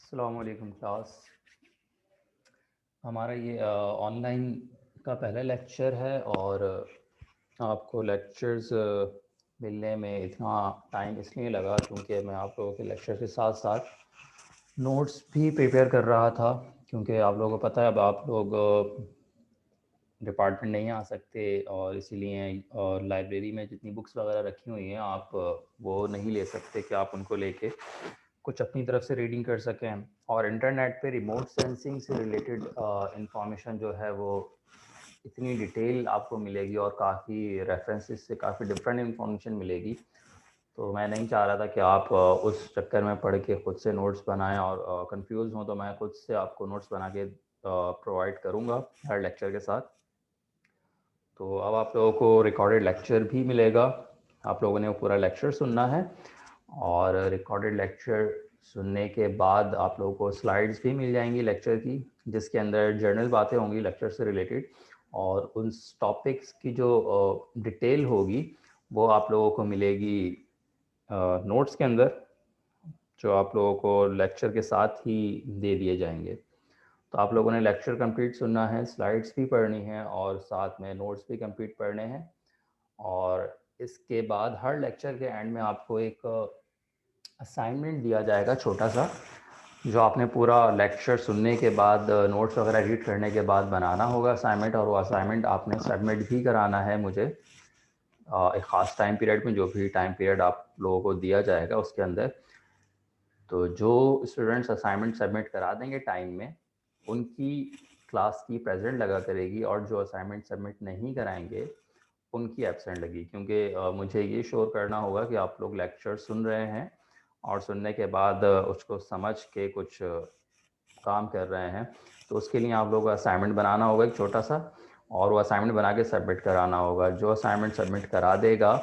अस्सलाम वालेकुम क्लास। हमारा ये ऑनलाइन का पहला लेक्चर है और आपको लेक्चर्स मिलने में इतना टाइम इसलिए लगा क्योंकि मैं आप लोगों के लेक्चर के साथ साथ नोट्स भी प्रिपेयर कर रहा था, क्योंकि आप लोगों को पता है अब आप लोग डिपार्टमेंट नहीं आ सकते और इसीलिए लाइब्रेरी में जितनी बुक्स वगैरह रखी हुई हैं आप वो नहीं ले सकते कि आप उनको लेके कुछ अपनी तरफ से रीडिंग कर सकें। और इंटरनेट पे रिमोट सेंसिंग से रिलेटेड इंफॉर्मेशन जो है वो इतनी डिटेल आपको मिलेगी और काफ़ी रेफरेंसेस से काफ़ी डिफरेंट इंफॉर्मेशन मिलेगी। तो मैं नहीं चाह रहा था कि आप उस चक्कर में पढ़ के खुद से नोट्स बनाएं और कंफ्यूज हों, तो मैं खुद से आपको नोट्स बना के प्रोवाइड करूँगा हर लेक्चर के साथ। तो अब आप लोगों को रिकॉर्डेड लेक्चर भी मिलेगा, आप लोगों ने वो पूरा लेक्चर सुनना है और रिकॉर्डेड लेक्चर सुनने के बाद आप लोगों को स्लाइड्स भी मिल जाएंगी लेक्चर की, जिसके अंदर जर्नल बातें होंगी लेक्चर से रिलेटेड और उन टॉपिक्स की जो डिटेल होगी वो आप लोगों को मिलेगी नोट्स के अंदर, जो आप लोगों को लेक्चर के साथ ही दे दिए जाएंगे। तो आप लोगों ने लेक्चर कंप्लीट सुनना है, स्लाइड्स भी पढ़नी है और साथ में नोट्स भी कंप्लीट पढ़ने हैं। और इसके बाद हर लेक्चर के एंड में आपको एक असाइनमेंट दिया जाएगा छोटा सा, जो आपने पूरा लेक्चर सुनने के बाद नोट्स वगैरह रीड करने के बाद बनाना होगा असाइनमेंट, और वो असाइनमेंट आपने सबमिट भी कराना है मुझे एक ख़ास टाइम पीरियड में, जो भी टाइम पीरियड आप लोगों को दिया जाएगा उसके अंदर। तो जो स्टूडेंट्स असाइनमेंट सबमिट करा देंगे टाइम में, उनकी क्लास की प्रेजेंट लगा करेगी, और जो असाइनमेंट सबमिट नहीं कराएंगे उनकी एब्सेंट लगी, क्योंकि मुझे ये श्योर करना होगा कि आप लोग लेक्चर सुन रहे हैं और सुनने के बाद उसको समझ के कुछ काम कर रहे हैं। तो उसके लिए आप लोगों को असाइनमेंट बनाना होगा एक छोटा सा, और वो असाइनमेंट बना के सबमिट कराना होगा। जो असाइनमेंट सबमिट करा देगा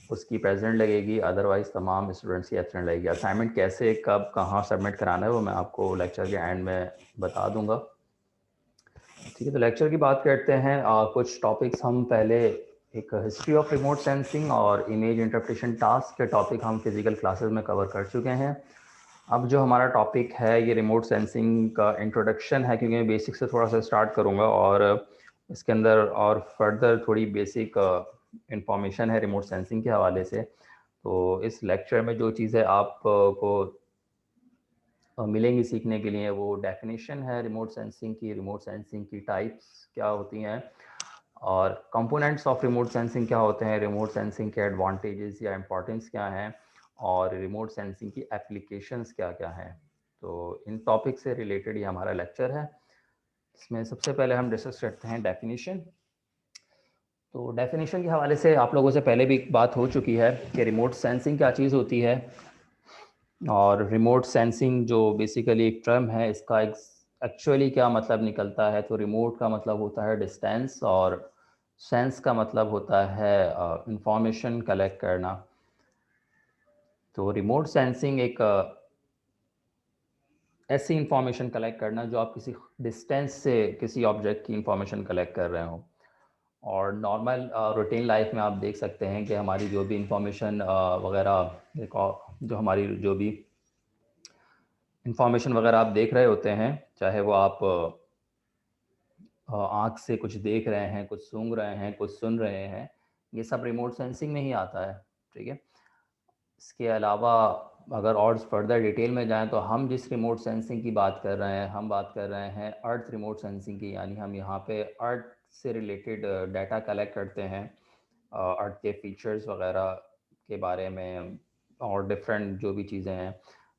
उसकी प्रेजेंट लगेगी, अदरवाइज़ तमाम स्टूडेंट्स की एब्सेंट लगेगी। असाइनमेंट कैसे, कब, कहाँ सबमिट कराना है वो मैं आपको लेक्चर के एंड में बता दूंगा। ठीक है, तो लेक्चर की बात करते हैं। कुछ टॉपिक्स हम पहले एक हिस्ट्री ऑफ रिमोट सेंसिंग और इमेज इंटरप्रिटेशन टास्क के टॉपिक हम फिजिकल क्लासेस में कवर कर चुके हैं। अब जो हमारा टॉपिक है ये रिमोट सेंसिंग का इंट्रोडक्शन है, क्योंकि मैं बेसिक से थोड़ा सा स्टार्ट करूँगा और इसके अंदर और फर्दर थोड़ी बेसिक इंफॉर्मेशन है रिमोट सेंसिंग के हवाले से। तो इस लेक्चर में जो चीज़ें आपको मिलेंगी सीखने के लिए, वो डेफिनेशन है रिमोट सेंसिंग की, रिमोट सेंसिंग की टाइप्स क्या होती हैं और कंपोनेंट्स ऑफ रिमोट सेंसिंग क्या होते हैं, रिमोट सेंसिंग के एडवांटेजेस या इंपॉर्टेंस क्या हैं, और रिमोट सेंसिंग की एप्लीकेशंस क्या क्या हैं। तो इन टॉपिक से रिलेटेड ये हमारा लेक्चर है। इसमें सबसे पहले हम डिस्कस करते हैं डेफिनेशन। तो डेफिनेशन के हवाले से आप लोगों से पहले भी बात हो चुकी है कि रिमोट सेंसिंग क्या चीज़ होती है, और रिमोट सेंसिंग जो बेसिकली एक टर्म है, इसका एक्चुअली क्या मतलब निकलता है। तो रिमोट का मतलब होता है डिस्टेंस और सेंस का मतलब होता है इंफॉर्मेशन कलेक्ट करना। तो रिमोट सेंसिंग एक ऐसी इंफॉर्मेशन कलेक्ट करना जो आप किसी डिस्टेंस से किसी ऑब्जेक्ट की इंफॉर्मेशन कलेक्ट कर रहे हो। और नॉर्मल रूटीन लाइफ में आप देख सकते हैं कि हमारी जो भी इंफॉर्मेशन वगैरह जो हमारी जो भी इंफॉर्मेशन वगैरह आप देख रहे होते हैं, चाहे वो आप आँख से कुछ देख रहे हैं, कुछ सूंघ रहे हैं, कुछ सुन रहे हैं, ये सब रिमोट सेंसिंग में ही आता है। ठीक है, इसके अलावा अगर और फर्दर डिटेल में जाएं तो हम जिस रिमोट सेंसिंग की बात कर रहे हैं, हम बात कर रहे हैं अर्थ रिमोट सेंसिंग की, यानी हम यहाँ पे अर्थ से रिलेटेड डाटा कलेक्ट करते हैं, अर्थ के फीचर्स वगैरह के बारे में और डिफरेंट जो भी चीज़ें हैं।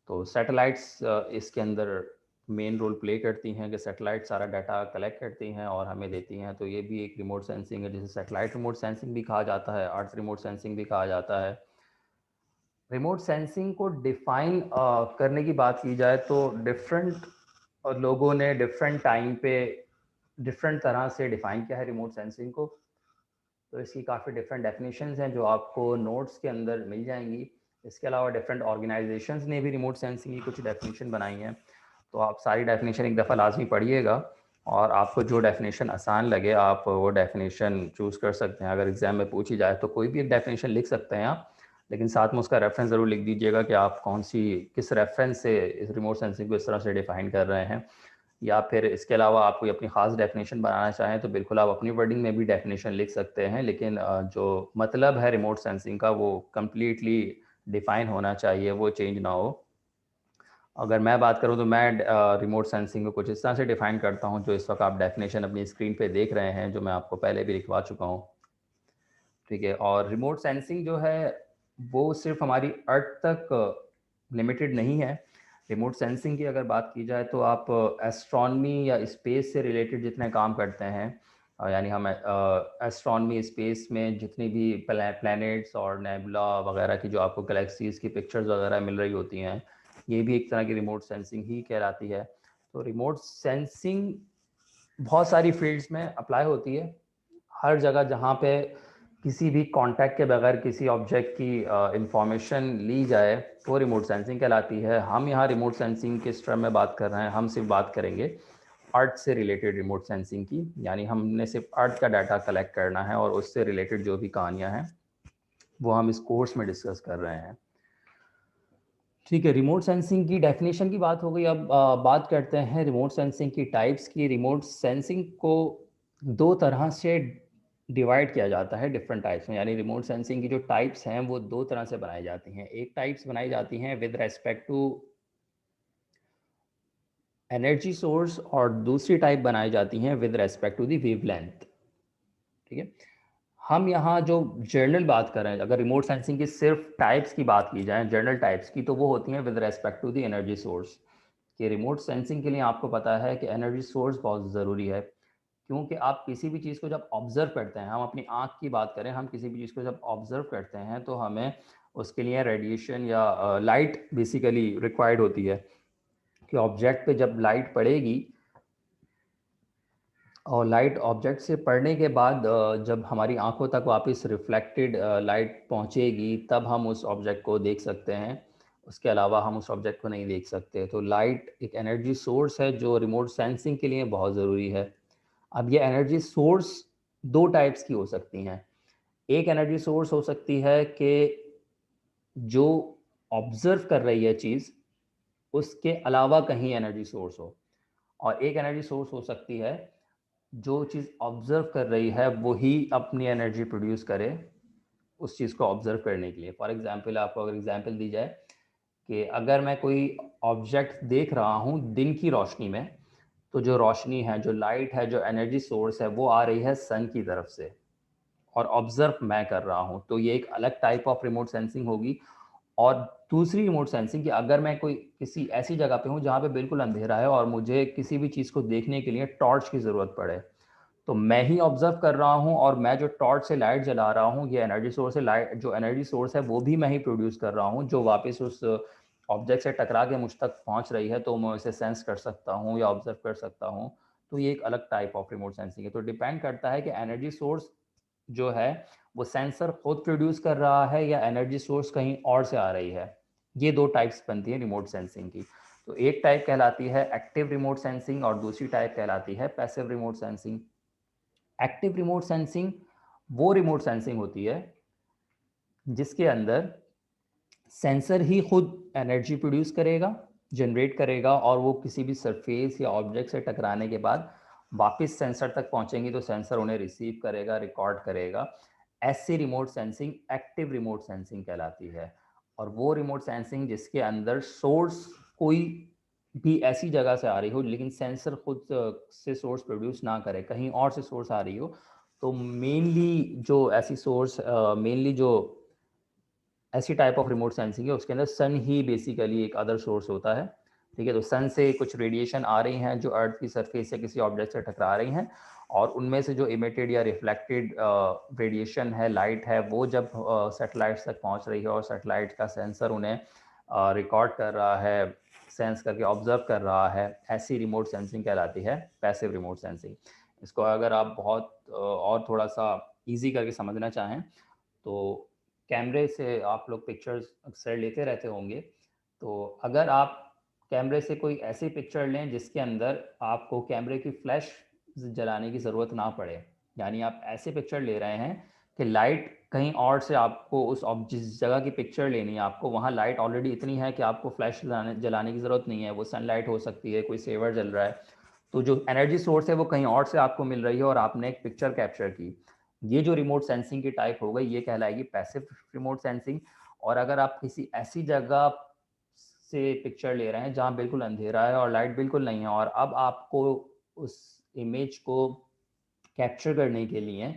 तो सैटेलाइट्स इसके अंदर मेन रोल प्ले करती हैं कि सैटेलाइट सारा डाटा कलेक्ट करती हैं और हमें देती हैं। तो ये भी एक रिमोट सेंसिंग है, जिसे सैटेलाइट रिमोट सेंसिंग भी कहा जाता है, अर्थ रिमोट सेंसिंग भी कहा जाता है। रिमोट सेंसिंग को डिफाइन करने की बात की जाए तो डिफरेंट लोगों ने डिफरेंट टाइम पे डिफरेंट तरह से डिफाइन किया है रिमोट सेंसिंग को। तो इसकी काफ़ी डिफरेंट डेफिनेशंस हैं जो आपको नोट्स के अंदर मिल जाएंगी। इसके अलावा डिफरेंट ऑर्गेनाइजेशंस ने भी रिमोट सेंसिंग की कुछ डेफिनेशन बनाई हैं। तो आप सारी डेफिनेशन एक दफ़ा लाजमी पढ़िएगा, और आपको जो डेफिनेशन आसान लगे आप वो डेफिनेशन चूज़ कर सकते हैं। अगर एग्ज़ाम में पूछी जाए तो कोई भी एक डेफिनेशन लिख सकते हैं आप, लेकिन साथ में उसका रेफरेंस ज़रूर लिख दीजिएगा कि आप किस रेफरेंस से इस रिमोट सेंसिंग को इस तरह से डिफाइन कर रहे हैं। या फिर इसके अलावा आप कोई अपनी ख़ास डेफिनेशन बनाना चाहें तो बिल्कुल आप अपनी वर्डिंग में भी डेफिनेशन लिख सकते हैं, लेकिन जो मतलब है रिमोट सेंसिंग का वो कम्प्लीटली डिफाइन होना चाहिए, वो चेंज ना हो। अगर मैं बात करूं तो मैं रिमोट सेंसिंग को कुछ इस तरह से डिफाइन करता हूं, जो इस वक्त आप डेफिनेशन अपनी स्क्रीन पे देख रहे हैं, जो मैं आपको पहले भी लिखवा चुका हूं। ठीक है, और रिमोट सेंसिंग जो है वो सिर्फ हमारी अर्थ तक लिमिटेड नहीं है। रिमोट सेंसिंग की अगर बात की जाए तो आप एस्ट्रॉनमी या स्पेस से रिलेटेड जितने काम करते हैं, यानी हम एस्ट्रॉनमी स्पेस में जितनी भी प्लैनेट्स और नेबुला वगैरह की जो आपको गैलेक्सीज की पिक्चर्स वगैरह मिल रही होती हैं, ये भी एक तरह की रिमोट सेंसिंग ही कहलाती है। तो रिमोट सेंसिंग बहुत सारी फील्ड्स में अप्लाई होती है। हर जगह जहाँ पे किसी भी कांटेक्ट के बगैर किसी ऑब्जेक्ट की इंफॉर्मेशन ली जाए वो रिमोट सेंसिंग कहलाती है। हम यहाँ रिमोट सेंसिंग के टर्म में बात कर रहे हैं, हम सिर्फ बात करेंगे अर्थ से रिलेटेड रिमोट सेंसिंग की, यानी हमने सिर्फ अर्थ का डाटा कलेक्ट करना है और उससे रिलेटेड जो भी कहानियाँ हैं वो हम इस कोर्स में डिस्कस कर रहे हैं। ठीक है, रिमोट सेंसिंग की डेफिनेशन की बात हो गई। अब बात करते हैं रिमोट सेंसिंग की टाइप्स की। रिमोट सेंसिंग को दो तरह से डिवाइड किया जाता है डिफरेंट टाइप्स में, यानी रिमोट सेंसिंग की जो टाइप्स हैं वो दो तरह से बनाई जाती हैं। एक टाइप्स बनाई जाती हैं with respect to energy source और दूसरी टाइप बनाई जाती हैं with respect to the wavelength. ठीक है, हम यहाँ जो जनरल बात कर रहे हैं, अगर रिमोट सेंसिंग की सिर्फ टाइप्स की बात की जाए, जनरल टाइप्स की, तो वो होती हैं with respect to the energy source. कि रिमोट सेंसिंग के लिए आपको पता है कि एनर्जी सोर्स बहुत ज़रूरी है, क्योंकि आप किसी भी चीज़ को जब ऑब्जर्व करते हैं, हम अपनी आँख की बात करें, हम किसी भी चीज़ को जब ऑब्जर्व करते हैं तो हमें उसके लिए रेडिएशन या लाइट बेसिकली रिक्वायर्ड होती है। कि ऑब्जेक्ट पे जब लाइट पड़ेगी और लाइट ऑब्जेक्ट से पड़ने के बाद जब हमारी आंखों तक वापस रिफ्लेक्टेड लाइट पहुंचेगी तब हम उस ऑब्जेक्ट को देख सकते हैं, उसके अलावा हम उस ऑब्जेक्ट को नहीं देख सकते। तो लाइट एक एनर्जी सोर्स है जो रिमोट सेंसिंग के लिए बहुत ज़रूरी है। अब ये एनर्जी सोर्स दो टाइप्स की हो सकती हैं। एक एनर्जी सोर्स हो सकती है कि जो ऑब्जर्व कर रही है चीज़ उसके अलावा कहीं एनर्जी सोर्स हो, और एक एनर्जी सोर्स हो सकती है जो चीज़ ऑब्जर्व कर रही है वही अपनी एनर्जी प्रोड्यूस करे उस चीज़ को ऑब्जर्व करने के लिए। फॉर एग्जांपल, आपको अगर एग्जांपल दी जाए कि अगर मैं कोई ऑब्जेक्ट देख रहा हूँ दिन की रोशनी में, तो जो रोशनी है, जो लाइट है, जो एनर्जी सोर्स है, वो आ रही है सन की तरफ से और ऑब्जर्व मैं कर रहा हूँ, तो ये एक अलग टाइप ऑफ रिमोट सेंसिंग होगी। और दूसरी रिमोट सेंसिंग कि अगर मैं कोई किसी ऐसी जगह पे हूँ जहाँ पे बिल्कुल अंधेरा है और मुझे किसी भी चीज़ को देखने के लिए टॉर्च की ज़रूरत पड़े, तो मैं ही ऑब्जर्व कर रहा हूँ और मैं जो टॉर्च से लाइट जला रहा हूँ, ये एनर्जी सोर्स है, लाइट जो एनर्जी सोर्स है वो भी मैं ही प्रोड्यूस कर रहा हूँ, जो वापस उस ऑब्जेक्ट से टकरा के मुझ तक पहुँच रही है, तो मैं उसे सेंस कर सकता हूँ या ऑब्जर्व कर सकता हूँ। तो ये एक अलग टाइप ऑफ रिमोट सेंसिंग है। तो डिपेंड करता है कि एनर्जी सोर्स जो है वो सेंसर खुद प्रोड्यूस कर रहा है या एनर्जी सोर्स कहीं और से आ रही है। ये दो टाइप्स बनती है रिमोट सेंसिंग की। तो एक टाइप कहलाती है एक्टिव रिमोट सेंसिंग और दूसरी टाइप कहलाती है passive remote sensing. Active remote sensing वो रिमोट सेंसिंग होती है जिसके अंदर सेंसर ही खुद एनर्जी प्रोड्यूस करेगा, जनरेट करेगा, और वो किसी भी सरफेस या ऑब्जेक्ट से टकराने के बाद वापस सेंसर तक पहुंचेंगी तो सेंसर उन्हें रिसीव करेगा, रिकॉर्ड करेगा। ऐसी remote sensing active remote sensing कहलाती है। और वो रिमोट सेंसिंग जिसके अंदर सोर्स कोई भी ऐसी जगह से आ रही हो लेकिन सेंसर खुद से सोर्स प्रोड्यूस ना करे, कहीं और से सोर्स आ रही हो। तो मेनली जो ऐसी टाइप ऑफ रिमोट सेंसिंग है उसके अंदर सन ही बेसिकली एक अदर सोर्स होता है। ठीक है, तो सन से कुछ रेडिएशन आ रही हैं जो अर्थ की सरफेस से किसी ऑब्जेक्ट से टकरा रही हैं, और उनमें से जो इमिटेड या रिफ्लेक्टेड रेडिएशन है, लाइट है, वो जब सैटेलाइट्स तक पहुंच रही है और सैटेलाइट का सेंसर उन्हें रिकॉर्ड कर रहा है, सेंस करके ऑब्जर्व कर रहा है, ऐसी रिमोट सेंसिंग कहलाती है पैसिव रिमोट सेंसिंग। इसको अगर आप बहुत और थोड़ा सा ईजी करके समझना चाहें तो कैमरे से आप लोग पिक्चर्स अक्सर लेते रहते होंगे। तो अगर आप कैमरे से कोई ऐसी पिक्चर लें जिसके अंदर आपको कैमरे की फ्लैश जलाने की ज़रूरत ना पड़े, यानी आप ऐसे पिक्चर ले रहे हैं कि लाइट कहीं और से आपको उस जिस जगह की पिक्चर लेनी है आपको, वहाँ लाइट ऑलरेडी इतनी है कि आपको फ्लैश जलाने की ज़रूरत नहीं है, वो सनलाइट हो सकती है, कोई सेवर जल रहा है, तो जो एनर्जी सोर्स है वो कहीं और से आपको मिल रही है और आपने एक पिक्चर कैप्चर की, ये जो रिमोट सेंसिंग की टाइप हो गई ये कहलाएगी पैसिव रिमोट सेंसिंग। और अगर आप किसी ऐसी जगह से पिक्चर ले रहे हैं जहाँ बिल्कुल अंधेरा है और लाइट बिल्कुल नहीं है, और अब आपको उस इमेज को कैप्चर करने के लिए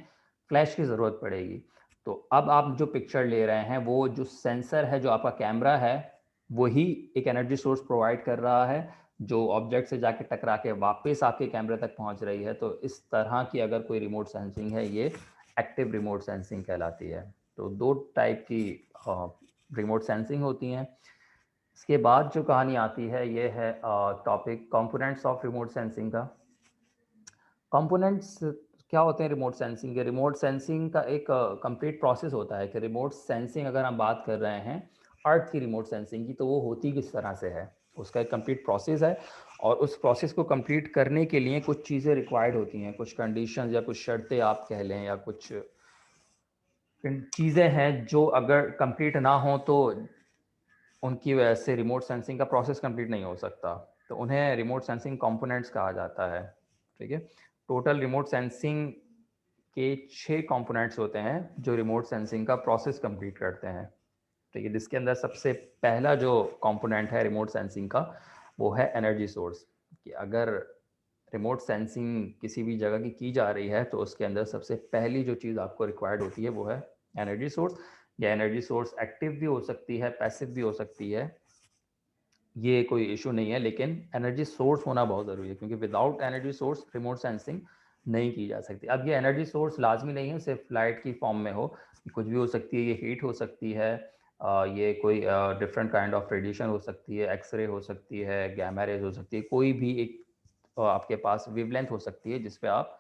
फ्लैश की ज़रूरत पड़ेगी, तो अब आप जो पिक्चर ले रहे हैं वो जो सेंसर है, जो आपका कैमरा है, वही एक एनर्जी सोर्स प्रोवाइड कर रहा है जो ऑब्जेक्ट से जाके टकरा के वापस आपके कैमरे तक पहुंच रही है। तो इस तरह की अगर कोई रिमोट सेंसिंग है ये एक्टिव रिमोट सेंसिंग कहलाती है। तो दो टाइप की रिमोट सेंसिंग होती हैं। इसके बाद जो कहानी आती है ये है topic components of remote sensing का। कंपोनेंट्स क्या होते हैं रिमोट सेंसिंग के? रिमोट सेंसिंग का एक कंप्लीट प्रोसेस होता है कि रिमोट सेंसिंग अगर हम बात कर रहे हैं अर्थ की रिमोट सेंसिंग की, तो वो होती किस तरह से है, उसका एक कंप्लीट प्रोसेस है। और उस प्रोसेस को कंप्लीट करने के लिए कुछ चीज़ें रिक्वायर्ड होती हैं, कुछ कंडीशंस या कुछ शर्तें आप कह लें, या कुछ चीज़ें हैं जो अगर कंप्लीट ना हो तो उनकी वजह से रिमोट सेंसिंग का प्रोसेस कंप्लीट नहीं हो सकता। तो उन्हें रिमोट सेंसिंग कंपोनेंट्स कहा जाता है। ठीक है, टोटल रिमोट सेंसिंग के 6 कंपोनेंट्स होते हैं जो रिमोट सेंसिंग का प्रोसेस कंप्लीट करते हैं। ठीक है, जिसके अंदर सबसे पहला जो कंपोनेंट है रिमोट सेंसिंग का वो है एनर्जी सोर्स। कि अगर रिमोट सेंसिंग किसी भी जगह की जा रही है तो उसके अंदर सबसे पहली जो चीज़ आपको रिक्वायर्ड होती है वो है एनर्जी सोर्स। या एनर्जी सोर्स एक्टिव भी हो सकती है, पैसिव भी हो सकती है, ये कोई इशू नहीं है, लेकिन एनर्जी सोर्स होना बहुत ज़रूरी है क्योंकि without energy source remote sensing नहीं की जा सकती। अब ये एनर्जी सोर्स लाजमी नहीं है सिर्फ लाइट की फॉर्म में हो, कुछ भी हो सकती है, ये हीट हो सकती है, ये कोई डिफरेंट काइंड ऑफ रेडिएशन हो सकती है, एक्सरे हो सकती है, गैमा रेज हो सकती है, कोई भी एक आपके पास वेवलेंथ हो सकती है जिस पे आप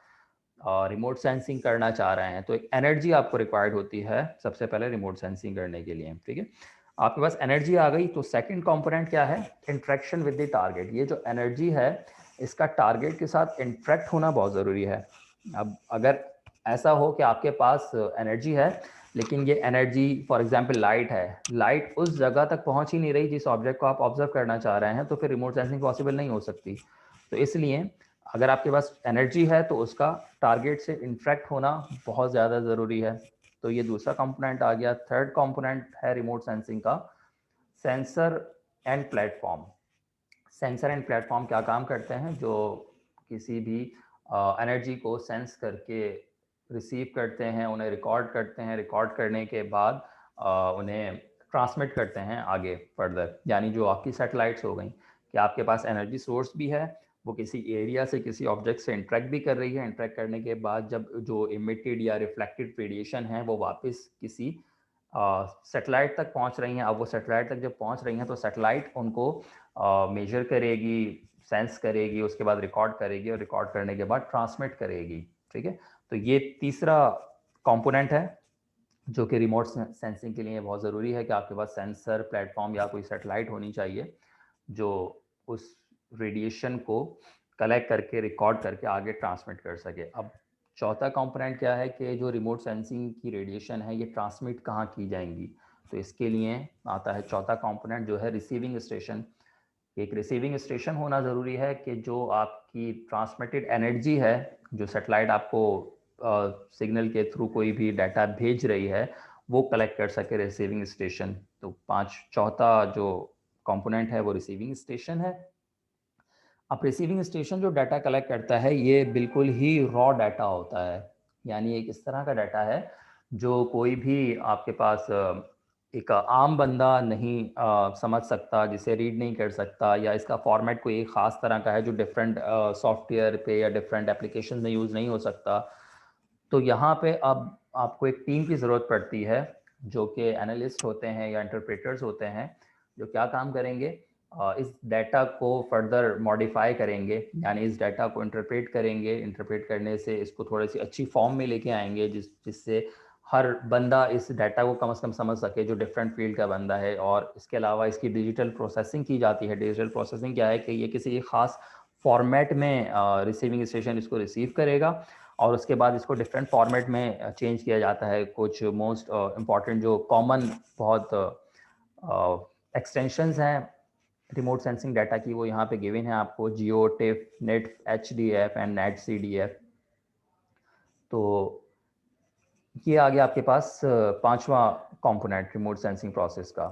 रिमोट सेंसिंग करना चाह रहे हैं। तो एक एनर्जी आपको रिक्वायर्ड होती है सबसे पहले रिमोट सेंसिंग करने के लिए। ठीक है, आपके पास एनर्जी आ गई तो सेकंड कंपोनेंट क्या है? Interaction with the target. ये जो एनर्जी है इसका टारगेट के साथ इंटरेक्ट होना बहुत ज़रूरी है। अब अगर ऐसा हो कि आपके पास एनर्जी है लेकिन ये एनर्जी फॉर एग्जांपल लाइट है, लाइट उस जगह तक पहुंच ही नहीं रही जिस ऑब्जेक्ट को आप ऑब्जर्व करना चाह रहे हैं, तो फिर रिमोट सेंसिंग पॉसिबल नहीं हो सकती। तो इसलिए अगर आपके पास एनर्जी है तो उसका टारगेट से इंटरेक्ट होना बहुत ज़्यादा ज़रूरी है। तो ये दूसरा कंपोनेंट आ गया। थर्ड कंपोनेंट है रिमोट सेंसिंग का sensor and platform. Sensor and platform क्या काम करते हैं? जो किसी भी एनर्जी को सेंस करके रिसीव करते हैं, उन्हें रिकॉर्ड करते हैं, रिकॉर्ड करने के बाद उन्हें ट्रांसमिट करते हैं आगे फर्दर। यानी जो आपकी सैटेलाइट्स हो गई कि आपके पास एनर्जी सोर्स भी है, वो किसी एरिया से किसी ऑब्जेक्ट से इंटरेक्ट भी कर रही है, इंटरेक्ट करने के बाद जब जो इमिटेड या रिफ्लेक्टेड रेडिएशन है वो वापस किसी सैटेलाइट तक पहुंच रही हैं। अब वो सैटेलाइट तक जब पहुंच रही हैं तो सैटेलाइट उनको मेजर करेगी, सेंस करेगी, उसके बाद रिकॉर्ड करेगी और रिकॉर्ड करने के बाद ट्रांसमिट करेगी। ठीक है, तो ये तीसरा कंपोनेंट है जो कि रिमोट सेंसिंग के लिए बहुत ज़रूरी है कि आपके पास सेंसर प्लेटफॉर्म या कोई सैटेलाइट होनी चाहिए जो उस रेडिएशन को कलेक्ट करके रिकॉर्ड करके आगे ट्रांसमिट कर सके। अब चौथा कंपोनेंट क्या है कि जो रिमोट सेंसिंग की रेडिएशन है ये ट्रांसमिट कहाँ की जाएंगी, तो इसके लिए आता है चौथा कंपोनेंट जो है रिसीविंग स्टेशन। एक रिसीविंग स्टेशन होना ज़रूरी है कि जो आपकी ट्रांसमिटेड एनर्जी है, जो सैटेलाइट आपको सिग्नल के थ्रू कोई भी डाटा भेज रही है, वो कलेक्ट कर सके रिसीविंग स्टेशन। तो चौथा जो कंपोनेंट है वो रिसीविंग स्टेशन है। अब रिसीविंग स्टेशन जो डाटा कलेक्ट करता है ये बिल्कुल ही रॉ डाटा होता है, यानी एक इस तरह का डाटा है जो कोई भी आपके पास एक आम बंदा नहीं समझ सकता, जिसे रीड नहीं कर सकता, या इसका फॉर्मेट कोई एक ख़ास तरह का है जो डिफरेंट सॉफ्टवेयर पे या डिफरेंट एप्लीकेशन में यूज़ नहीं हो सकता। तो यहाँ पे अब आपको एक टीम की ज़रूरत पड़ती है जो कि एनालिस्ट होते हैं या इंटरप्रेटर्स होते हैं, जो क्या काम करेंगे, इस डाटा को फर्दर मॉडिफाई करेंगे, यानी इस डाटा को इंटरप्रेट करेंगे, इंटरप्रेट करने से इसको थोड़ी सी अच्छी फॉर्म में लेके आएंगे जिससे हर बंदा इस डाटा को कम से कम समझ सके जो डिफरेंट फील्ड का बंदा है। और इसके अलावा इसकी डिजिटल प्रोसेसिंग की जाती है। डिजिटल प्रोसेसिंग क्या है कि ये किसी एक ख़ास फॉर्मेट में रिसीविंग स्टेशन इसको रिसीव करेगा और उसके बाद इसको डिफरेंट फॉर्मेट में चेंज किया जाता है। कुछ मोस्ट इम्पॉर्टेंट जो कॉमन बहुत एक्सटेंशंस हैं रिमोट सेंसिंग डाटा की, वो यहाँ पे गिवन है आपको, GeoTIFF, net HDF and net CDF। तो ये आ गया आपके पास पांचवा कंपोनेंट रिमोट सेंसिंग प्रोसेस का।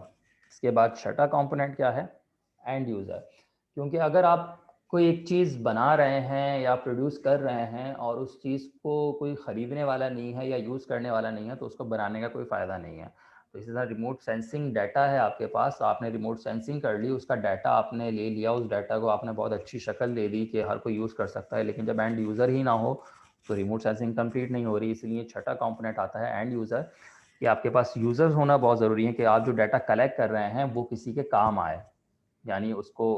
इसके बाद छठा कंपोनेंट क्या है? End user. क्योंकि अगर आप कोई एक चीज़ बना रहे हैं या प्रोड्यूस कर रहे हैं और उस चीज़ को कोई ख़रीदने वाला नहीं है या यूज़ करने वाला नहीं है, तो उसको बनाने का कोई फ़ायदा नहीं है। तो इसी तरह रिमोट सेंसिंग डाटा है आपके पास, आपने रिमोट सेंसिंग कर ली, उसका डाटा आपने ले लिया, उस डाटा को आपने बहुत अच्छी शक्ल दे दी कि हर कोई यूज़ कर सकता है, लेकिन जब एंड यूज़र ही ना हो तो रिमोट सेंसिंग कंप्लीट नहीं हो रही। इसलिए छठा कंपोनेंट आता है एंड यूज़र, कि आपके पास यूज़र्स होना बहुत ज़रूरी है कि आप जो डाटा कलेक्ट कर रहे हैं वो किसी के काम आए, यानी उसको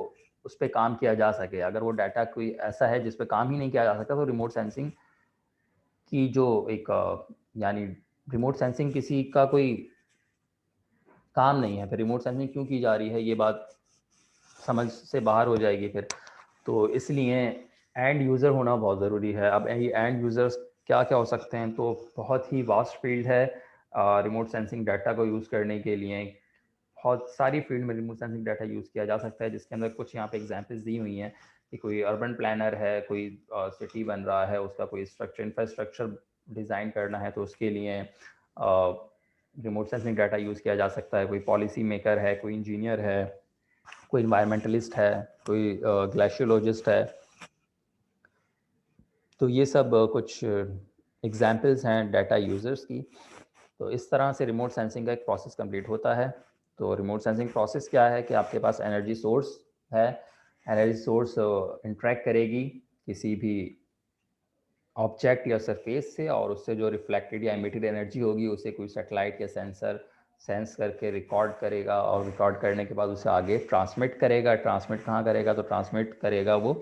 उस पर काम किया जा सके। अगर वो डाटा कोई ऐसा है जिस पे काम ही नहीं किया जा सकता, तो रिमोट सेंसिंग की जो एक यानी रिमोट सेंसिंग किसी का कोई काम नहीं है, फिर रिमोट सेंसिंग क्यों की जा रही है, ये बात समझ से बाहर हो जाएगी फिर। तो इसलिए एंड यूज़र होना बहुत ज़रूरी है। अब ये एंड यूज़र्स क्या क्या हो सकते हैं? तो बहुत ही वास्ट फील्ड है रिमोट सेंसिंग डाटा को यूज़ करने के लिए। बहुत सारी फील्ड में रिमोट सेंसिंग डाटा यूज़ किया जा सकता है, जिसके अंदर कुछ यहाँ पे एग्जांपल्स दी हुई हैं कि कोई अर्बन प्लानर है, कोई सिटी बन रहा है, उसका कोई इंफ्रास्ट्रक्चर डिज़ाइन करना है, तो उसके लिए रिमोट सेंसिंग डाटा यूज़ किया जा सकता है। कोई पॉलिसी मेकर है, कोई इंजीनियर है, कोई इन्वायरमेंटलिस्ट है, कोई ग्लेशियोलॉजिस्ट है। तो ये सब कुछ एग्जांपल्स हैं डाटा यूज़र्स की। तो इस तरह से रिमोट सेंसिंग का एक प्रोसेस कंप्लीट होता है। तो रिमोट सेंसिंग प्रोसेस क्या है कि आपके पास एनर्जी सोर्स है, एनर्जी सोर्स इंटरेक्ट करेगी किसी भी ऑब्जेक्ट या सरफेस से, और उससे जो रिफ्लेक्टेड या इमिटेड एनर्जी होगी उसे कोई सैटेलाइट या सेंसर सेंस करके रिकॉर्ड करेगा, और रिकॉर्ड करने के बाद उसे आगे ट्रांसमिट करेगा। ट्रांसमिट कहाँ करेगा? तो ट्रांसमिट करेगा वो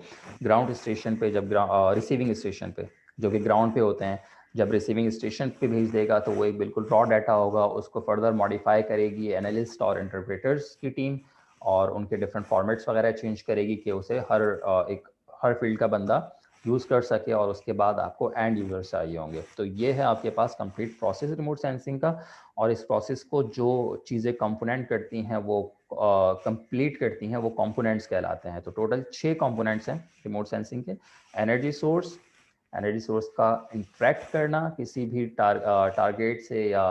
ग्राउंड स्टेशन पे, जब रिसीविंग स्टेशन पे, जो कि ग्राउंड पे होते हैं। जब रिसीविंग स्टेशन पे भेज देगा तो वो एक बिल्कुल रॉ डाटा होगा, उसको फर्दर मॉडिफाई करेगी एनालिस्ट और इंटरप्रेटर्स की टीम, और उनके डिफरेंट फॉर्मेट्स वगैरह चेंज करेगी कि उसे हर फील्ड का बंदा यूज़ कर सके, और उसके बाद आपको एंड यूज़र्स चाहिए होंगे। तो ये है आपके पास कंप्लीट प्रोसेस रिमोट सेंसिंग का। और इस प्रोसेस को जो चीज़ें कंपोनेंट करती हैं, वो कंप्लीट करती हैं, वो कंपोनेंट्स कहलाते हैं। तो टोटल 6 कंपोनेंट्स हैं रिमोट सेंसिंग के। एनर्जी सोर्स का इंटरेक्ट करना किसी भी टारगेट से या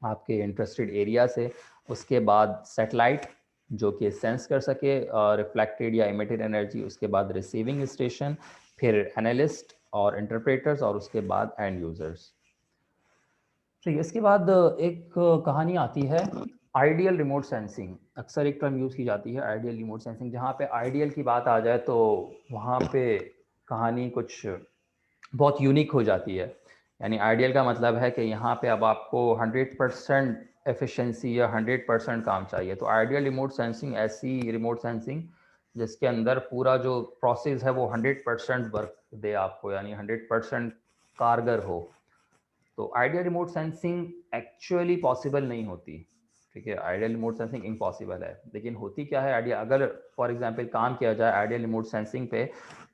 आपके इंटरेस्टेड एरिया से। उसके बाद सैटेलाइट जो कि सेंस कर सके रिफ्लेक्टेड या इमिटेड एनर्जी। उसके बाद रिसीविंग स्टेशन, फिर एनालिस्ट और इंटरप्रेटर्स, और उसके बाद एंड यूजर्स। तो इसके बाद एक कहानी आती है आइडियल रिमोट सेंसिंग। अक्सर एक टर्म यूज़ की जाती है आइडियल रिमोट सेंसिंग। जहाँ पे आइडियल की बात आ जाए तो वहाँ पे कहानी कुछ बहुत यूनिक हो जाती है। यानी आइडियल का मतलब है कि यहाँ पे अब आपको 100% एफिशिएंसी या 100% काम चाहिए। तो आइडियल रिमोट सेंसिंग ऐसी रिमोट सेंसिंग जिसके अंदर पूरा जो प्रोसेस है वो 100% वर्क दे आपको, यानी 100% कारगर हो। तो ideal remote sensing actually possible नहीं होती। ठीक है, आइडियल रिमोट सेंसिंग इम्पॉसिबल है। लेकिन होती क्या है आइडिया, अगर फॉर एग्जांपल काम किया जाए आइडियल रिमोट सेंसिंग पे,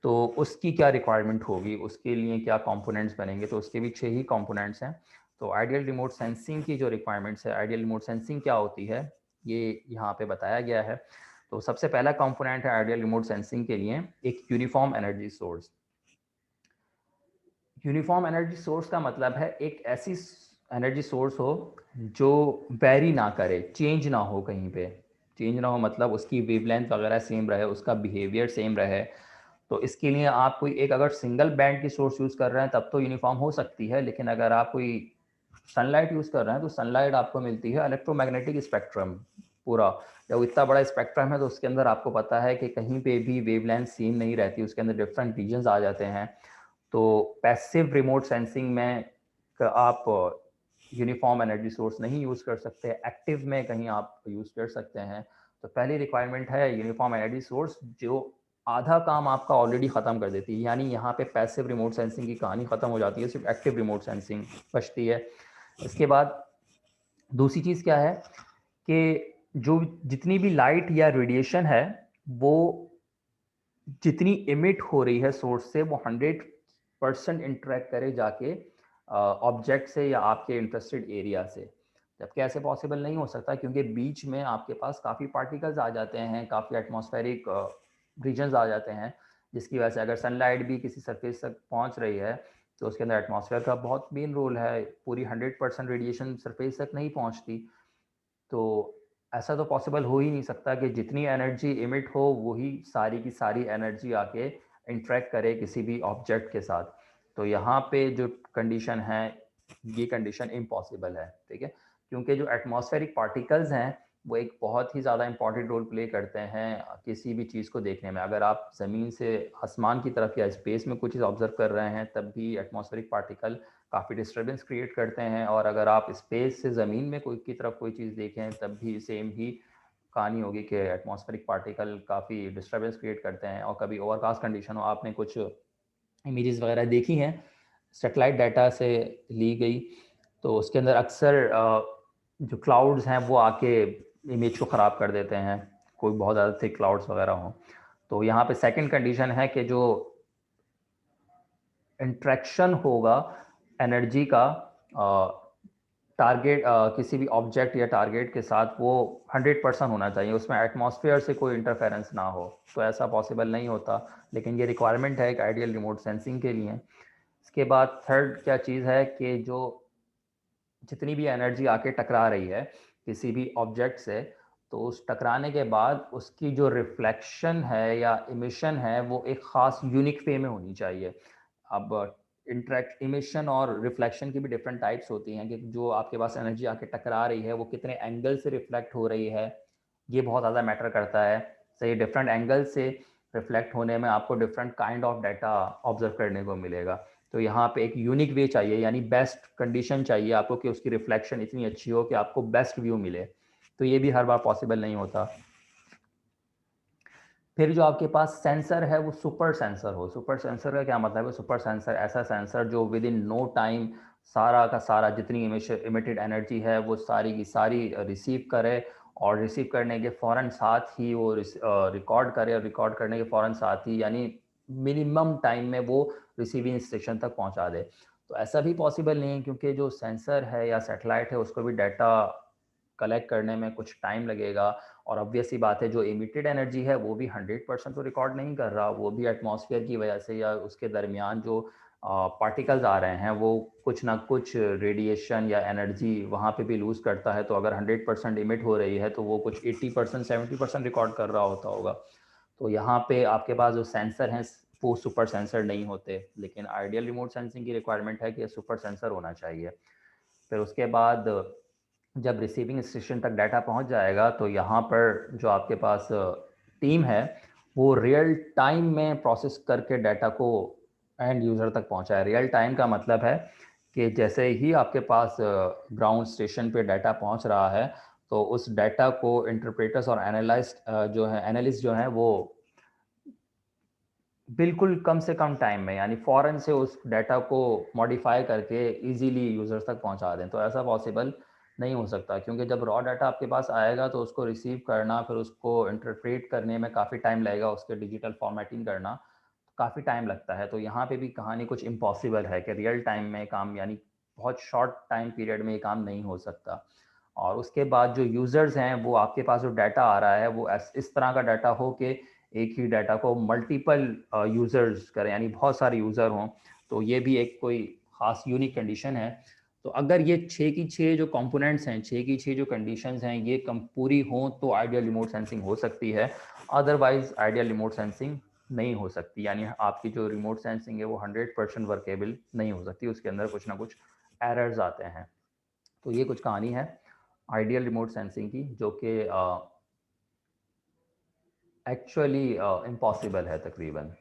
तो उसकी क्या रिक्वायरमेंट होगी, उसके लिए क्या कंपोनेंट्स बनेंगे? तो उसके भी 6 ही कंपोनेंट्स हैं। तो आइडियल रिमोट सेंसिंग की जो रिक्वायरमेंट्स है, आइडियल रिमोट सेंसिंग क्या होती है, ये यहाँ पे बताया गया है। तो सबसे पहला कंपोनेंट है आइडियल रिमोट सेंसिंग के लिए एक uniform energy source. Uniform energy source का मतलब है एक ऐसी एनर्जी सोर्स हो जो वेरी ना करे, चेंज ना हो कहीं पे। चेंज ना हो मतलब उसकी वेवलेंथ वगैरह सेम रहे, उसका बिहेवियर सेम रहे। तो इसके लिए आप कोई एक अगर सिंगल बैंड की सोर्स यूज़ कर रहे हैं तब तो यूनिफॉर्म हो सकती है, लेकिन अगर आप कोई सनलाइट यूज़ कर रहे हैं तो सनलाइट आपको मिलती है इलेक्ट्रोमैग्नेटिक स्पेक्ट्रम पूरा। जब इतना बड़ा स्पेक्ट्रम है तो उसके अंदर आपको पता है कि कहीं पे भी वेवलेंथ सेम नहीं रहती, उसके अंदर डिफरेंट रीजन्स आ जाते हैं। तो पैसिव रिमोट सेंसिंग में आप यूनिफॉर्म एनर्जी सोर्स नहीं यूज़ कर सकते, एक्टिव में कहीं आप यूज़ कर सकते हैं। तो पहली रिक्वायरमेंट है यूनिफॉर्म एनर्जी सोर्स जो आधा काम आपका ऑलरेडी ख़त्म कर देती है। यानी यहाँ पे पैसिव रिमोट सेंसिंग की कहानी ख़त्म हो जाती है, सिर्फ एक्टिव रिमोट सेंसिंग बचती है। इसके बाद दूसरी चीज़ क्या है कि जो जितनी भी लाइट या रेडिएशन है वो जितनी इमिट हो रही है सोर्स से वो 100 पर्सन इंटरेक्ट करे जाके ऑब्जेक्ट से या आपके इंटरेस्टेड एरिया से, जबकि ऐसे पॉसिबल नहीं हो सकता क्योंकि बीच में आपके पास काफ़ी पार्टिकल्स आ जाते हैं, काफ़ी एटमॉस्फेरिक रीजन्स आ जाते हैं, जिसकी वजह से अगर सनलाइट भी किसी सरफेस तक पहुंच रही है तो उसके अंदर एटमॉस्फेयर का बहुत मेन रोल है। पूरी 100% रेडिएशन सरफेस तक नहीं पहुंचती, तो ऐसा तो पॉसिबल हो ही नहीं सकता कि जितनी एनर्जी इमिट हो वही सारी की सारी एनर्जी आके इंटरेक्ट करे किसी भी ऑब्जेक्ट के साथ। तो यहाँ पे जो कंडीशन है, ये कंडीशन इम्पॉसिबल है, ठीक है, क्योंकि जो एटमॉस्फेरिक पार्टिकल्स हैं वो एक बहुत ही ज़्यादा इंपॉर्टेंट रोल प्ले करते हैं किसी भी चीज़ को देखने में। अगर आप ज़मीन से आसमान की तरफ या स्पेस में कुछ चीज़ ऑब्जर्व कर रहे हैं तब भी एटमॉस्फेरिक पार्टिकल काफ़ी डिस्टर्बेंस क्रिएट करते हैं, और अगर आप स्पेस से ज़मीन में कोई की तरफ कोई चीज़ देखें तब भी सेम ही कहानी होगी कि एटमॉस्फेरिक पार्टिकल काफ़ी डिस्टर्बेंस क्रिएट करते हैं। और कभी ओवरकास्ट कंडीशन हो, आपने कुछ इमेजेस वगैरह देखी हैं सेटेलाइट डाटा से ली गई, तो उसके अंदर अक्सर जो क्लाउड्स हैं वो आके इमेज को ख़राब कर देते हैं, कोई बहुत ज़्यादा थिक क्लाउड्स वगैरह हों। तो यहाँ पे सेकंड कंडीशन है कि जो इंट्रैक्शन होगा एनर्जी का टारगेट किसी भी ऑब्जेक्ट या टारगेट के साथ वो 100% होना चाहिए, उसमें एटमॉस्फेयर से कोई इंटरफेरेंस ना हो। तो ऐसा पॉसिबल नहीं होता, लेकिन ये रिक्वायरमेंट है एक आइडियल रिमोट सेंसिंग के लिए। इसके बाद थर्ड क्या चीज़ है कि जो जितनी भी एनर्जी आके टकरा रही है किसी भी ऑब्जेक्ट से, तो उस टकराने के बाद उसकी जो रिफ्लेक्शन है या इमिशन है वो एक ख़ास यूनिक वे में होनी चाहिए। अब इंटरेक्ट इमिशन और रिफ्लेक्शन की भी डिफरेंट टाइप्स होती हैं कि जो आपके पास एनर्जी आके टकरा रही है वो कितने एंगल से रिफ्लेक्ट हो रही है, ये बहुत ज़्यादा मैटर करता है। सही, डिफरेंट एंगल से रिफ्लेक्ट होने में आपको different kind of data observe करने को मिलेगा। तो यहाँ पे एक यूनिक वे चाहिए, यानी बेस्ट कंडीशन चाहिए आपको कि उसकी रिफ्लेक्शन इतनी अच्छी हो कि आपको बेस्ट व्यू मिले। तो ये भी हर बार पॉसिबल नहीं होता। फिर जो आपके पास सेंसर है वो सुपर सेंसर हो। सुपर सेंसर का क्या मतलब है? सुपर सेंसर ऐसा सेंसर जो विद इन नो टाइम सारा का सारा जितनी इमिटेड एनर्जी है वो सारी की सारी रिसीव करे, और रिसीव करने के फ़ौरन साथ ही वो रिकॉर्ड करे, और रिकॉर्ड करने के फ़ौरन साथ ही यानी मिनिमम टाइम में वो रिसीविंग स्टेशन तक पहुंचा दे। तो ऐसा भी पॉसिबल नहीं है क्योंकि जो सेंसर है या सैटेलाइट है उसको भी डाटा कलेक्ट करने में कुछ टाइम लगेगा, और ऑब्वियस सी बात है जो इमिटेड एनर्जी है वो भी 100% तो रिकॉर्ड नहीं कर रहा, वो भी एटमॉस्फेयर की वजह से या उसके दरमियान जो पार्टिकल्स आ रहे हैं वो कुछ ना कुछ रेडिएशन या एनर्जी वहाँ पे भी लूज़ करता है। तो अगर 100% इमिट हो रही है तो वो कुछ 80% 70% रिकॉर्ड कर रहा होता होगा। तो यहाँ पे आपके पास जो सेंसर हैं वो सुपर सेंसर नहीं होते, लेकिन आइडियल रिमोट सेंसिंग की रिक्वायरमेंट है कि सुपर सेंसर होना चाहिए। फिर उसके बाद जब रिसीविंग स्टेशन तक डाटा पहुंच जाएगा तो यहाँ पर जो आपके पास टीम है वो रियल टाइम में प्रोसेस करके डाटा को एंड यूज़र तक पहुंचाए। रियल टाइम का मतलब है कि जैसे ही आपके पास ग्राउंड स्टेशन पे डाटा पहुंच रहा है तो उस डाटा को इंटरप्रेटर्स और एनालिस्ट जो हैं वो बिल्कुल कम से कम टाइम में यानी फ़ौरन से उस डाटा को मॉडिफाई करके इजीली यूज़र्स तक पहुंचा दें। तो ऐसा पॉसिबल नहीं हो सकता क्योंकि जब रॉ डाटा आपके पास आएगा तो उसको रिसीव करना, फिर उसको इंटरप्रेट करने में काफ़ी टाइम लगेगा, उसके डिजिटल फॉर्मेटिंग करना काफ़ी टाइम लगता है। तो यहाँ पे भी कहानी कुछ इम्पॉसिबल है कि रियल टाइम में काम यानी बहुत शॉर्ट टाइम पीरियड में ये काम नहीं हो सकता। और उसके बाद जो यूज़र्स हैं वो आपके पास जो डाटा आ रहा है वो इस तरह का डाटा हो कि एक ही डाटा को मल्टीपल यूज़र्स करें, यानी बहुत सारे यूज़र हों। तो ये भी एक कोई ख़ास यूनिक कंडीशन है। तो अगर ये 6 की 6 जो कंपोनेंट्स हैं, 6 की 6 जो कंडीशंस हैं, ये कम पूरी हों तो आइडियल रिमोट सेंसिंग हो सकती है, अदरवाइज़ आइडियल रिमोट सेंसिंग नहीं हो सकती। यानी आपकी जो रिमोट सेंसिंग है वो 100% वर्केबल नहीं हो सकती, उसके अंदर कुछ ना कुछ एरर्स आते हैं। तो ये कुछ कहानी है आइडियल रिमोट सेंसिंग की, जो कि एक्चुअली इम्पॉसिबल है तकरीबन।